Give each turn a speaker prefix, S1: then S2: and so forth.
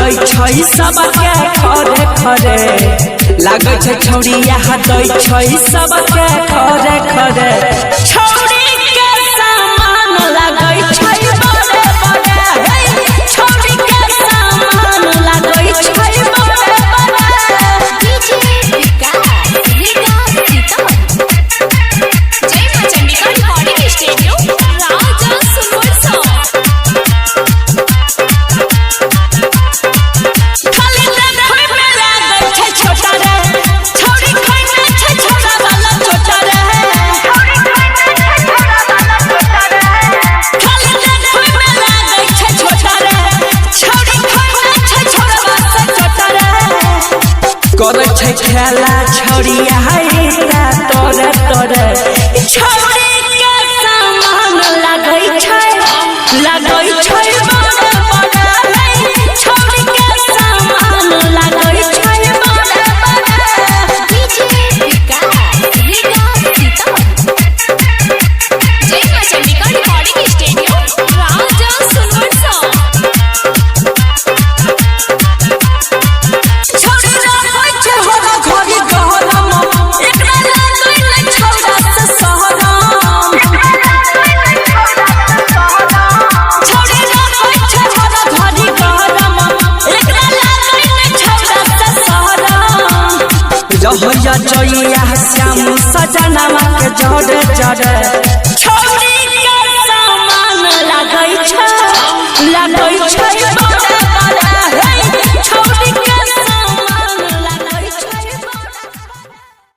S1: दै छै सबके खरे खरे लागै छै छौड़िया दै छै सबके खरे खरे छौड़ी के सामान लागै छै बड़े बड़े छौड़ी के सामान लागै छै बड़े बड़े
S2: डीजे विकास जय मां चंडीगढ़ रिकॉर्डिंग स्टूडियो राजा सुनवरसा
S1: करे छै खेला छौड़िया तोरे तोरे छौड़ी के सामान लागै छै बड़े बड़े छौड़ी के सामान लागै छै बड़े बड़े
S2: डीजे विकास जय मां चंडीगढ़ रिकॉर्डिंग स्टूडियो राजा सुनवरसा
S1: जहिया जइया श्याम सजनवा के जड़े जड़े